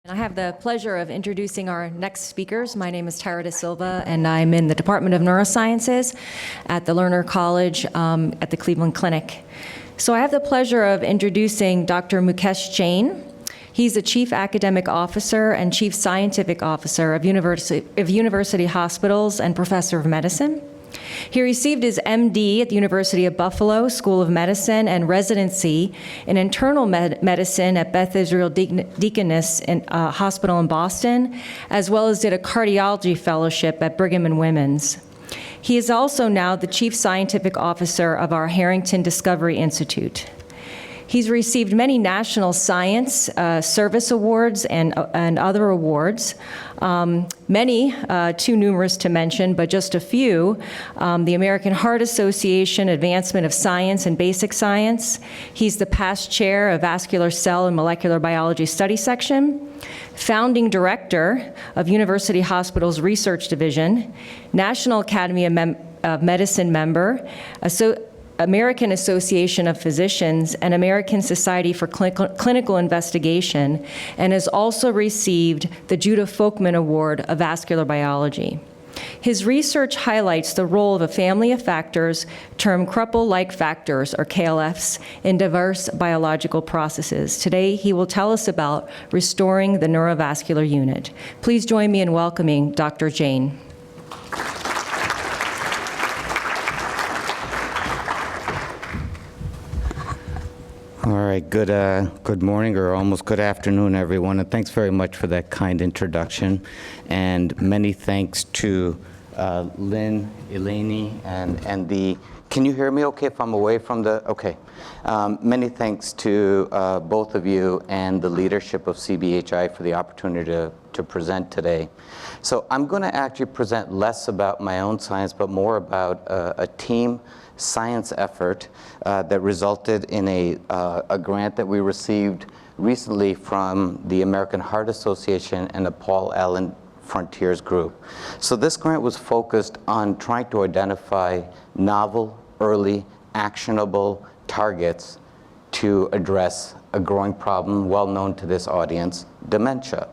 I have the pleasure of introducing our next speakers. My name is Tara Da Silva, and I'm in the Department of Neurosciences at the Lerner College at the Cleveland Clinic. So I have the pleasure of introducing Dr. Mukesh Jain. He's the Chief Academic Officer and Chief Scientific Officer of University Hospitals and Professor of Medicine. He received his MD at the University of Buffalo School of Medicine and residency in internal medicine at Beth Israel Deaconess Hospital in Boston, as well as did a cardiology fellowship at Brigham and Women's. He is also now the Chief Scientific Officer of our Harrington Discovery Institute. He's received many national science service awards and other awards. Many, too numerous to mention, but just a few. The American Heart Association Advancement of Science and Basic Science. He's the past chair of Vascular Cell and Molecular Biology Study Section, founding director of University Hospitals Research Division, National Academy of Medicine member, American Association of Physicians, and American Society for Clinical Investigation, and has also received the Judah Folkman Award of Vascular Biology. His research highlights the role of a family of factors termed Kruppel-like factors, or KLFs, in diverse biological processes. Today, he will tell us about restoring the neurovascular unit. Please join me in welcoming Dr. Jain. All right, good morning or almost good afternoon, everyone, and thanks very much for that kind introduction. And many thanks to Lynn, Eleni, and the, can you hear me okay if I'm away from the, okay. Many thanks to both of you and the leadership of CBHI for the opportunity to present today. So I'm going to actually present less about my own science, but more about a team science effort that resulted in a grant that we received recently from the American Heart Association and the Paul Allen Frontiers Group. So this grant was focused on trying to identify novel, early, actionable targets to address a growing problem well known to this audience, dementia.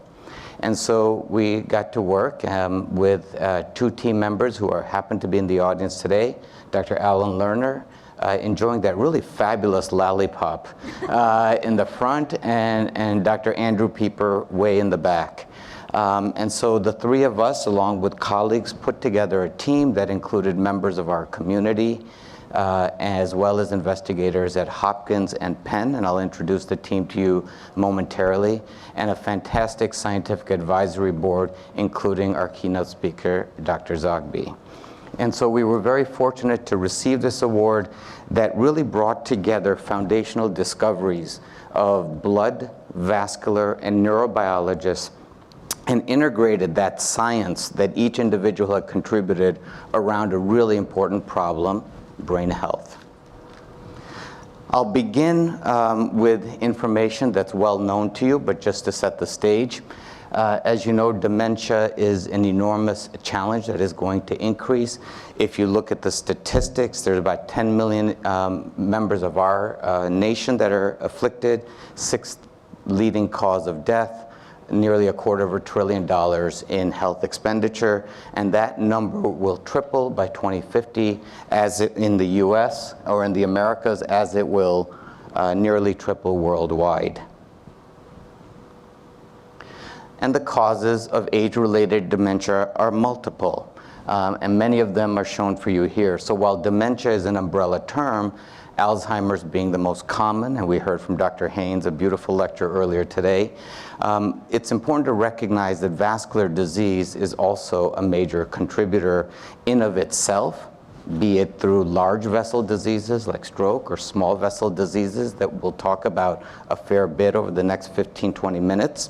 And so we got to work with two team members who happen to be in the audience today, Dr. Alan Lerner, enjoying that really fabulous lollipop in the front, and Dr. Andrew Pieper way in the back. And so the three of us, along with colleagues, put together a team that included members of our community, as well as investigators at Hopkins and Penn, and I'll introduce the team to you momentarily, and a fantastic scientific advisory board, including our keynote speaker, Dr. Zogby. And so we were very fortunate to receive this award that really brought together foundational discoveries of blood, vascular, and neurobiologists, and integrated that science that each individual had contributed around a really important problem, brain health. I'll begin with information that's well known to you, but just to set the stage. As you know, dementia is an enormous challenge that is going to increase. If you look at the statistics, there's about 10 million members of our nation that are afflicted, sixth leading cause of death, nearly $250 billion in health expenditure, and that number will triple by 2050 as it, in the US or in the Americas, as it will nearly triple worldwide. And the causes of age-related dementia are multiple, and many of them are shown for you here. So while dementia is an umbrella term, Alzheimer's being the most common, and we heard from Dr. Haynes, a beautiful lecture earlier today, it's important to recognize that vascular disease is also a major contributor in of itself, be it through large vessel diseases like stroke or small vessel diseases that we'll talk about a fair bit over the next 15-20 minutes.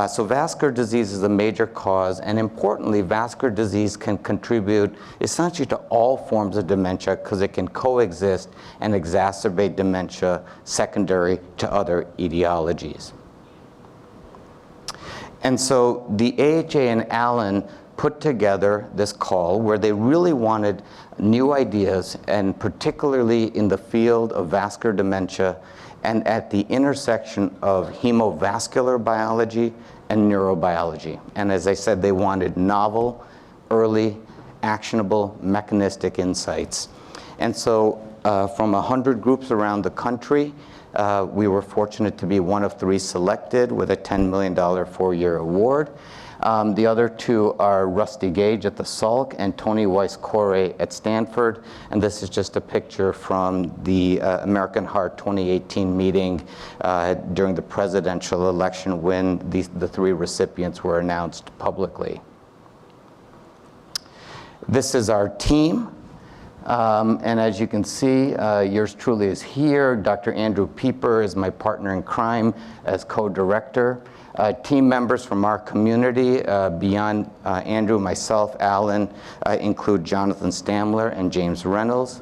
So vascular disease is a major cause, and importantly, vascular disease can contribute essentially to all forms of dementia because it can coexist and exacerbate dementia secondary to other etiologies. And so the AHA and Allen put together this call where they really wanted new ideas, and particularly in the field of vascular dementia and at the intersection of hemovascular biology and neurobiology. And as I said, they wanted novel, early, actionable, mechanistic insights. And so from 100 groups around the country, we were fortunate to be one of 3 selected with a $10 million 4-year award. The other 2 are Rusty Gage at the Salk and Tony Weiss-Corey at Stanford. And this is just a picture from the American Heart 2018 meeting during the presidential election when the 3 recipients were announced publicly. This is our team. And as you can see, yours truly is here. Dr. Andrew Pieper is my partner in crime as co-director. Team members from our community, beyond Andrew, myself, Alan, include Jonathan Stamler and James Reynolds.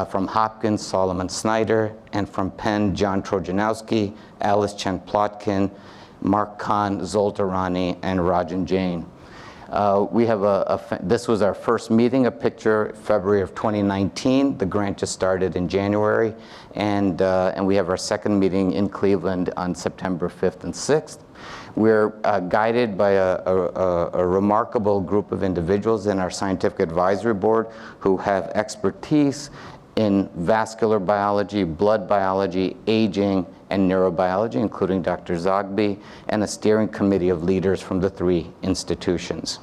From Hopkins, Solomon Snyder, and from Penn, John Trojanowski, Alice Chen Plotkin, Mark Khan, Zolta Rani, and Rajan Jain. We have this was our first meeting, a picture February of 2019. The grant just started in January, and we have our second meeting in Cleveland on September 5th and 6th. We're guided by a remarkable group of individuals in our scientific advisory board who have expertise in vascular biology, blood biology, aging, and neurobiology, including Dr. Zogby, and a steering committee of leaders from the 3 institutions.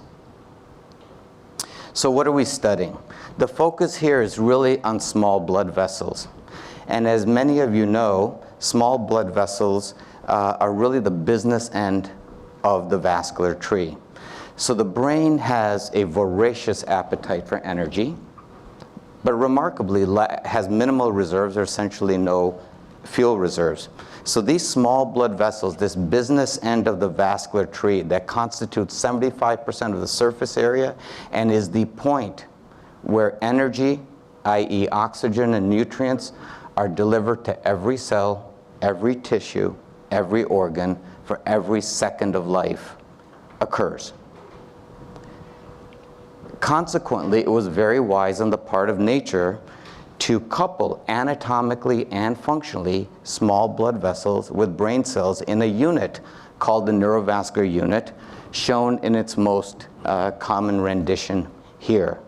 So what are we studying? The focus here is really on small blood vessels. And as many of you know, small blood vessels are really the business end of the vascular tree. So the brain has a voracious appetite for energy, but remarkably has minimal reserves or essentially no fuel reserves. So these small blood vessels, this business end of the vascular tree that constitutes 75% of the surface area and is the point where energy, i.e. oxygen and nutrients, are delivered to every cell, every tissue, every organ for every second of life occurs. Consequently, it was very wise on the part of nature to couple anatomically and functionally small blood vessels with brain cells in a unit called the neurovascular unit, shown in its most common rendition here.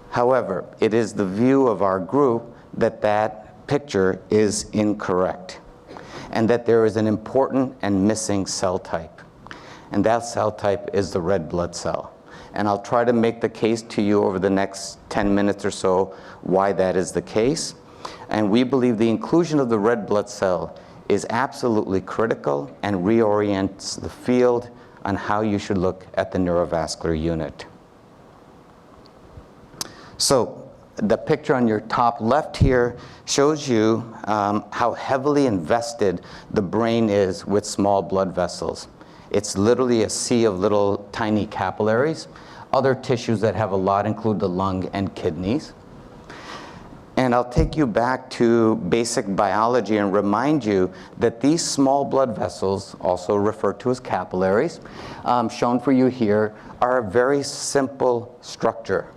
However, it is the view of our group that that picture is incorrect, and that there is an important and missing cell type. And that cell type is the red blood cell. And I'll try to make the case to you over the next 10 minutes or so why that is the case. And we believe the inclusion of the red blood cell is absolutely critical and reorients the field on how you should look at the neurovascular unit. So the picture on your top left here shows you how heavily invested the brain is with small blood vessels. It's literally a sea of little tiny capillaries. Other tissues that have a lot include the lung and kidneys. And I'll take you back to basic biology and remind you that these small blood vessels, also referred to as capillaries, shown for you here, are a very simple structure.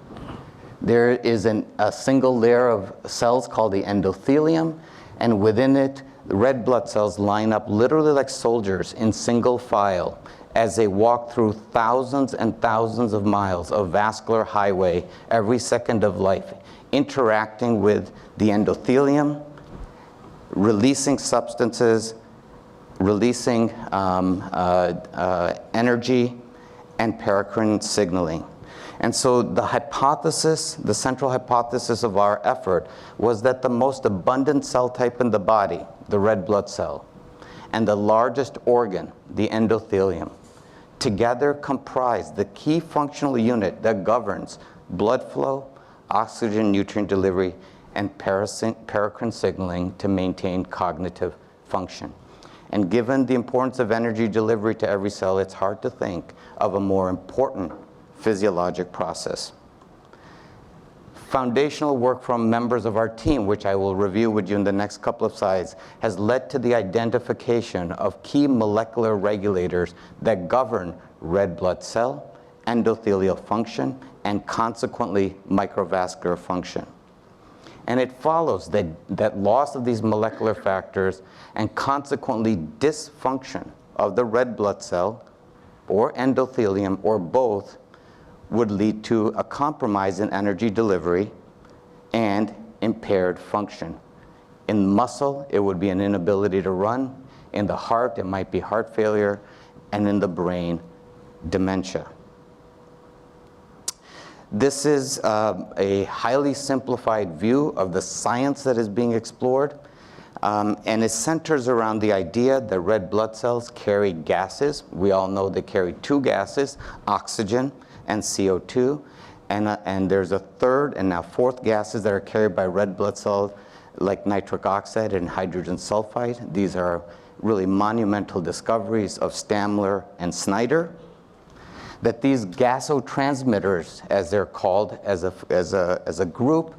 There is a single layer of cells called the endothelium, and within it, the red blood cells line up literally like soldiers in single file as they walk through thousands and thousands of miles of vascular highway every second of life, interacting with the endothelium, releasing substances, releasing energy, and paracrine signaling. And so the hypothesis, the central hypothesis of our effort was that the most abundant cell type in the body, the red blood cell, and the largest organ, the endothelium, together comprise the key functional unit that governs blood flow, oxygen nutrient delivery, and paracrine signaling to maintain cognitive function. And given the importance of energy delivery to every cell, it's hard to think of a more important physiologic process. Foundational work from members of our team, which I will review with you in the next couple of slides, has led to the identification of key molecular regulators that govern red blood cell endothelial function, and consequently microvascular function. And it follows that loss of these molecular factors and consequently dysfunction of the red blood cell or endothelium or both would lead to a compromise in energy delivery and impaired function. In muscle, it would be an inability to run. In the heart, it might be heart failure. And in the brain, dementia. This is a highly simplified view of the science that is being explored, and it centers around the idea that red blood cells carry gases. We all know they carry two gases, oxygen and CO2, and there's a third and now fourth gases that are carried by red blood cells, like nitric oxide and hydrogen sulfide. These are really monumental discoveries of Stamler and Snyder. That these gasotransmitters, as they're called as a group,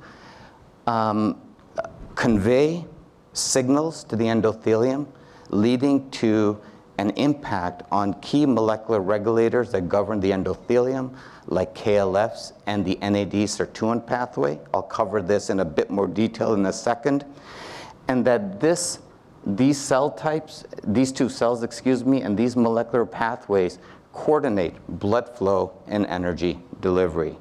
convey signals to the endothelium, leading to an impact on key molecular regulators that govern the endothelium, like KLFs and the NAD sirtuin pathway. I'll cover this in a bit more detail in a second. And that these cell types, these two cells, and these molecular pathways coordinate blood flow and energy delivery.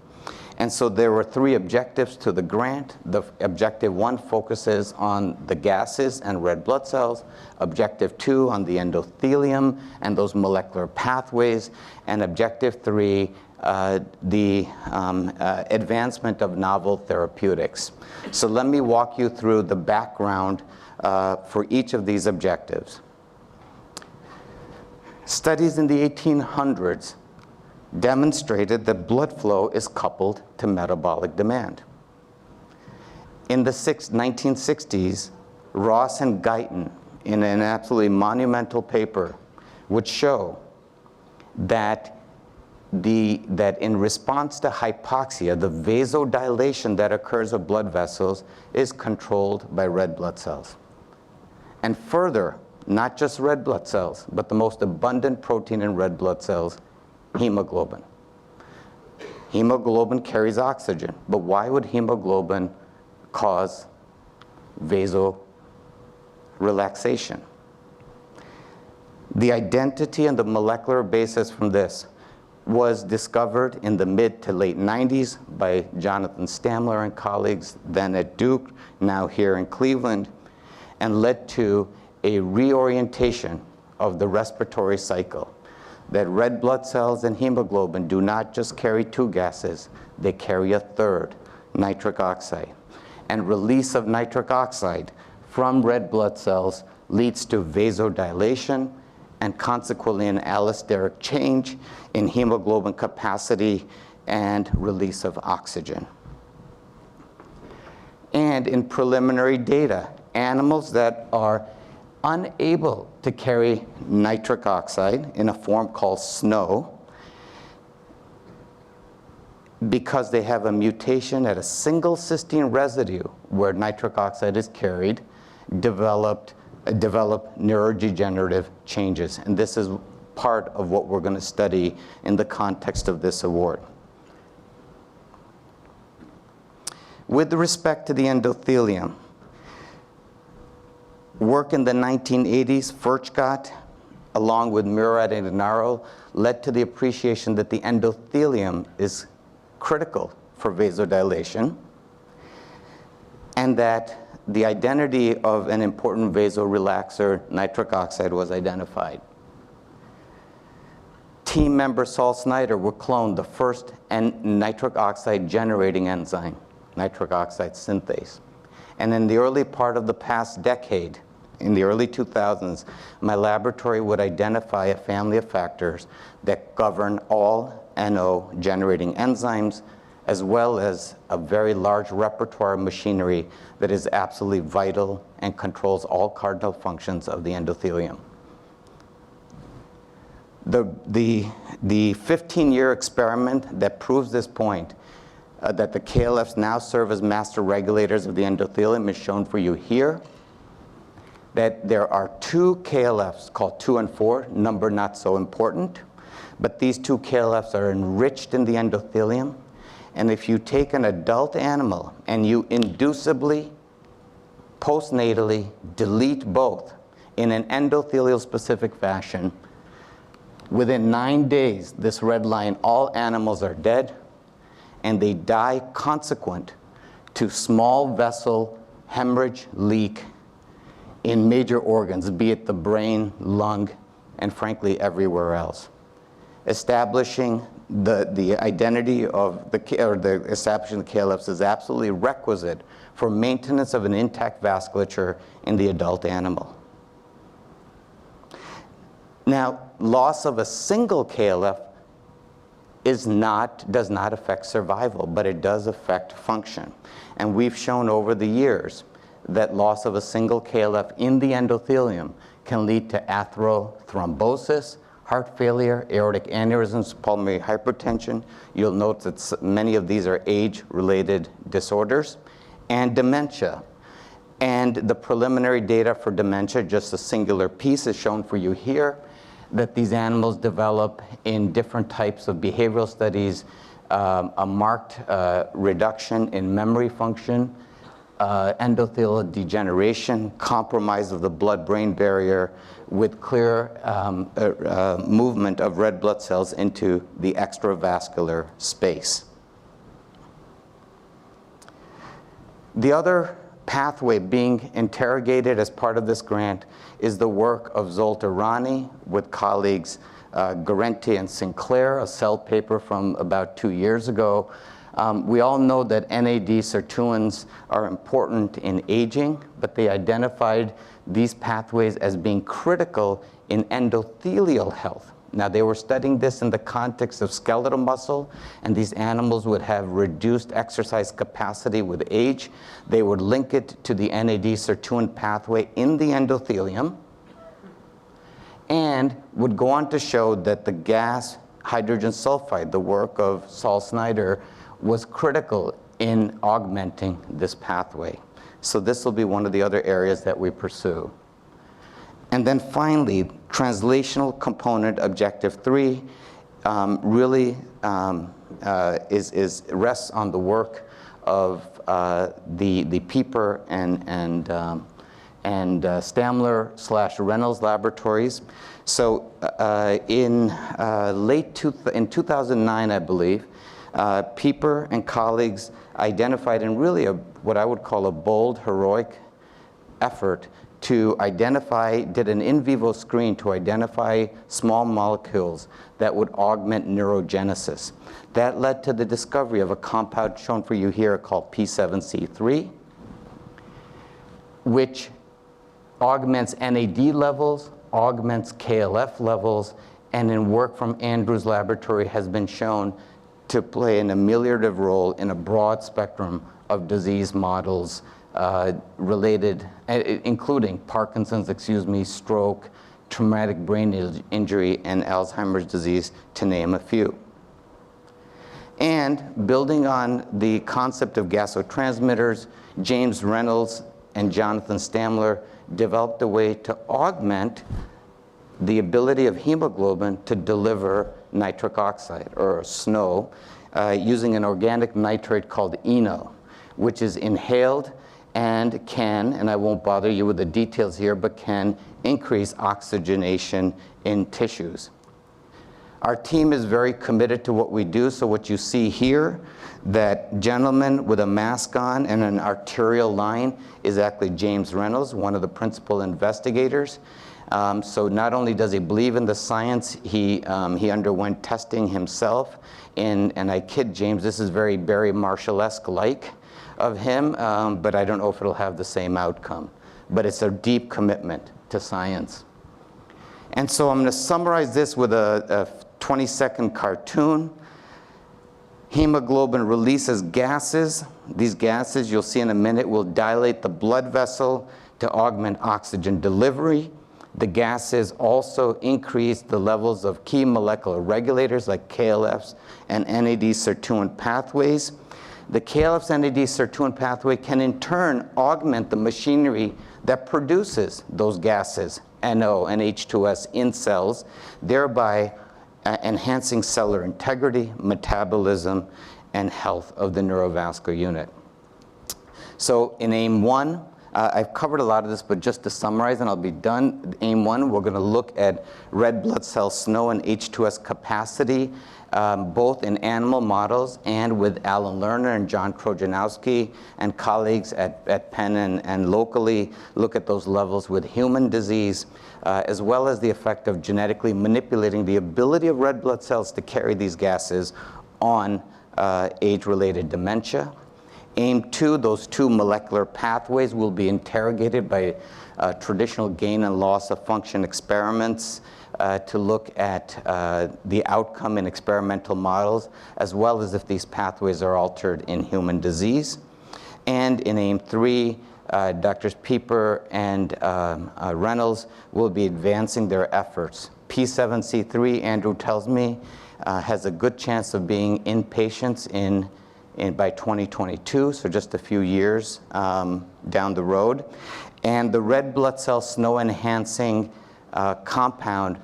And so there were three objectives to the grant. The objective 1 focuses on the gases and red blood cells. Objective 2 on the endothelium and those molecular pathways. And objective 3, the advancement of novel therapeutics. So let me walk you through the background for each of these objectives. Studies in the 1800s demonstrated that blood flow is coupled to metabolic demand. In the 1960s, Ross and Guyton, in an absolutely monumental paper, would show that in response to hypoxia, the vasodilation that occurs of blood vessels is controlled by red blood cells. And further, not just red blood cells, but the most abundant protein in red blood cells, hemoglobin. Hemoglobin carries oxygen, but why would hemoglobin cause vasorelaxation? The identity and the molecular basis from this was discovered in the mid to late 90s by Jonathan Stamler and colleagues, then at Duke, now here in Cleveland, and led to a reorientation of the respiratory cycle. That red blood cells and hemoglobin do not just carry two gases, they carry a third, nitric oxide. And release of nitric oxide from red blood cells leads to vasodilation and consequently an allosteric change in hemoglobin capacity and release of oxygen. And in preliminary data, animals that are unable to carry nitric oxide in a form called snow, because they have a mutation at a single cysteine residue where nitric oxide is carried, develop neurodegenerative changes. And this is part of what we're going to study in the context of this award. With respect to the endothelium, work in the 1980s, Furchgott, along with Murad and Gennaro, led to the appreciation that the endothelium is critical for vasodilation, and that the identity of an important vasorelaxer, nitric oxide, was identified. Team member Saul Snyder would clone the first nitric oxide generating enzyme, nitric oxide synthase. And in the early part of the past decade, in the early 2000s, my laboratory would identify a family of factors that govern all NO generating enzymes, as well as a very large repertoire of machinery that is absolutely vital and controls all cardinal functions of the endothelium. The 15-year experiment that proves this point, that the KLFs now serve as master regulators of the endothelium, is shown for you here. That there are two KLFs called 2 and 4, number not so important, but these two KLFs are enriched in the endothelium. And if you take an adult animal and you inducibly, postnatally delete both in an endothelial specific fashion, within 9 days, this red line, all animals are dead, and they die consequent to small vessel hemorrhage leak in major organs, be it the brain, lung, and frankly, everywhere else. Establishing the identity of the establishing the KLFs is absolutely requisite for maintenance of an intact vasculature in the adult animal. Now, loss of a single KLF does not affect survival, but it does affect function. And we've shown over the years that loss of a single KLF in the endothelium can lead to atherothrombosis, heart failure, aortic aneurysms, pulmonary hypertension. You'll note that many of these are age-related disorders, and dementia. And the preliminary data for dementia, just a singular piece, is shown for you here, that these animals develop in different types of behavioral studies, a marked reduction in memory function, endothelial degeneration, compromise of the blood-brain barrier, with clear movement of red blood cells into the extravascular space. The other pathway being interrogated as part of this grant is the work of Zoltar Rani with colleagues Guarente and Sinclair, a Cell paper from about 2 years ago. We all know that NAD sirtuins are important in aging, but they identified these pathways as being critical in endothelial health. Now, they were studying this in the context of skeletal muscle, and these animals would have reduced exercise capacity with age. They would link it to the NAD sirtuin pathway in the endothelium, and would go on to show that the gas hydrogen sulfide, the work of Saul Snyder, was critical in augmenting this pathway. So this will be one of the other areas that we pursue. And then finally, translational component objective 3 really rests on the work of the Pieper and Stamler/Reynolds laboratories. So in 2009, I believe, Pieper and colleagues identified in really what I would call a bold, heroic effort to identify, did an in vivo screen to identify small molecules that would augment neurogenesis. That led to the discovery of a compound shown for you here called P7C3, which augments NAD levels, augments KLF levels, and in work from Andrew's laboratory has been shown to play an ameliorative role in a broad spectrum of disease models related, including Parkinson's, stroke, traumatic brain injury, and Alzheimer's disease, to name a few. And building on the concept of gasotransmitters, James Reynolds and Jonathan Stamler developed a way to augment the ability of hemoglobin to deliver nitric oxide, or SNO, using an organic nitrate called ENO, which is inhaled and can, and I won't bother you with the details here, but can increase oxygenation in tissues. Our team is very committed to what we do, so what you see here, that gentleman with a mask on and an arterial line is actually James Reynolds, one of the principal investigators. So not only does he believe in the science, he underwent testing himself, and I kid James, this is very Barry Marshall-esque like of him, but I don't know if it'll have the same outcome. But it's a deep commitment to science. And so I'm going to summarize this with a 20-second cartoon. Hemoglobin releases gases. These gases, you'll see in a minute, will dilate the blood vessel to augment oxygen delivery. The gases also increase the levels of key molecular regulators like KLFs and NAD sirtuin pathways. The KLF's NAD sirtuin pathway can in turn augment the machinery that produces those gases, NO and H2S, in cells, thereby enhancing cellular integrity, metabolism, and health of the neurovascular unit. So in aim 1, I've covered a lot of this, but just to summarize, and I'll be done. Aim 1, we're going to look at red blood cell SNO and H2S capacity, both in animal models and with Alan Lerner and John Krojanowski and colleagues at Penn and locally, look at those levels with human disease, as well as the effect of genetically manipulating the ability of red blood cells to carry these gases on age-related dementia. Aim 2, those 2 molecular pathways will be interrogated by traditional gain and loss of function experiments to look at the outcome in experimental models, as well as if these pathways are altered in human disease. And in aim 3, Drs. Pieper and Reynolds will be advancing their efforts. P7C3, Andrew tells me, has a good chance of being in patients by 2022, so just a few years down the road. And the red blood cell SNO enhancing compound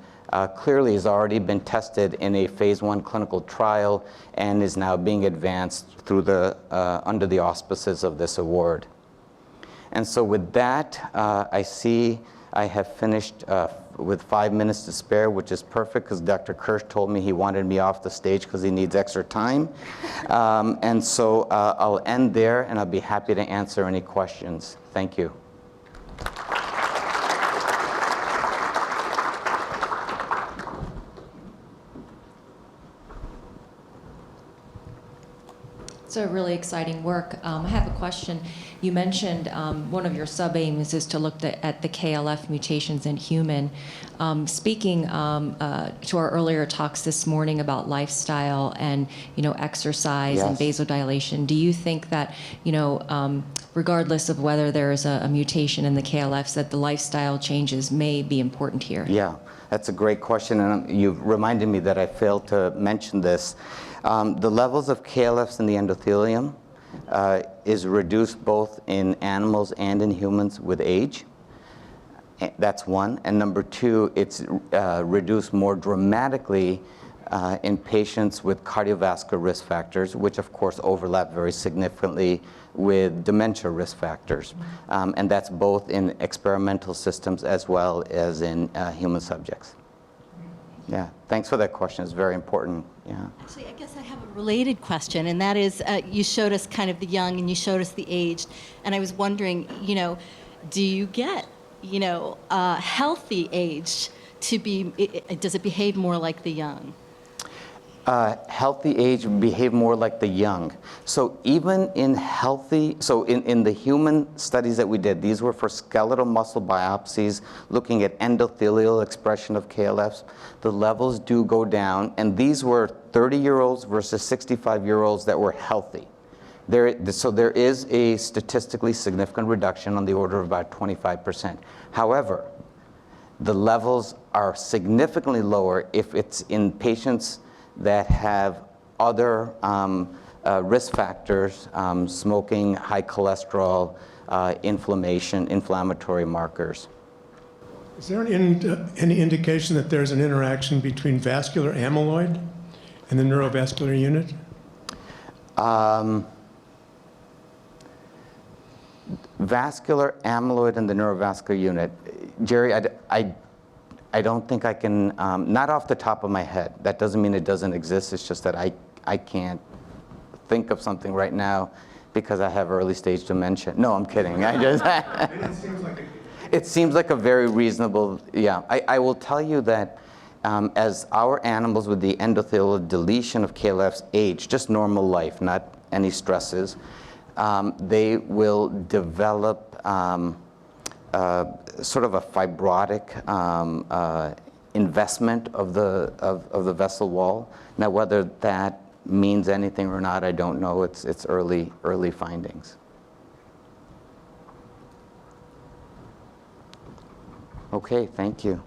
clearly has already been tested in a phase 1 clinical trial and is now being advanced through under the auspices of this award. And so with that, I see I have finished with 5 minutes to spare, which is perfect because Dr. Kirsch told me he wanted me off the stage because he needs extra time. And so I'll end there, and I'll be happy to answer any questions. Thank you. So really exciting work. I have a question. You mentioned one of your sub-aims is to look at the KLF mutations in human. Speaking to our earlier talks this morning about lifestyle and exercise and vasodilation, do you think that regardless of whether there is a mutation in the KLFs, that the lifestyle changes may be important here? Yeah, that's a great question, and you've reminded me that I failed to mention this. The levels of KLFs in the endothelium is reduced both in animals and in humans with age. That's one. And number 2, it's reduced more dramatically in patients with cardiovascular risk factors, which of course overlap very significantly with dementia risk factors. And that's both in experimental systems as well as in human subjects. Yeah, thanks for that question. It's very important. Yeah. Actually, I guess I have a related question, and that is, you showed us kind of the young and you showed us the aged, and I was wondering, do you get, healthy aged to be? Does it behave more like the young? Healthy age behave more like the young. So even in healthy, in the human studies that we did, these were for skeletal muscle biopsies looking at endothelial expression of KLFs. The levels do go down, and these were 30-year-olds versus 65-year-olds that were healthy. So there is a statistically significant reduction on the order of about 25%. However, the levels are significantly lower if it's in patients that have other risk factors, smoking, high cholesterol, inflammation, inflammatory markers. Is there any indication that there's an interaction between vascular amyloid and the neurovascular unit? Vascular amyloid and the neurovascular unit. Jerry, I don't think I can, not off the top of my head. That doesn't mean it doesn't exist. It's just that I can't think of something right now because I have early stage dementia. No, I'm kidding. It seems like a very reasonable, yeah. I will tell you that as our animals with the endothelial deletion of KLFs age, just normal life, not any stresses, they will develop sort of a fibrotic investment of the vessel wall. Now, whether that means anything or not, I don't know. It's early findings. Okay, thank you.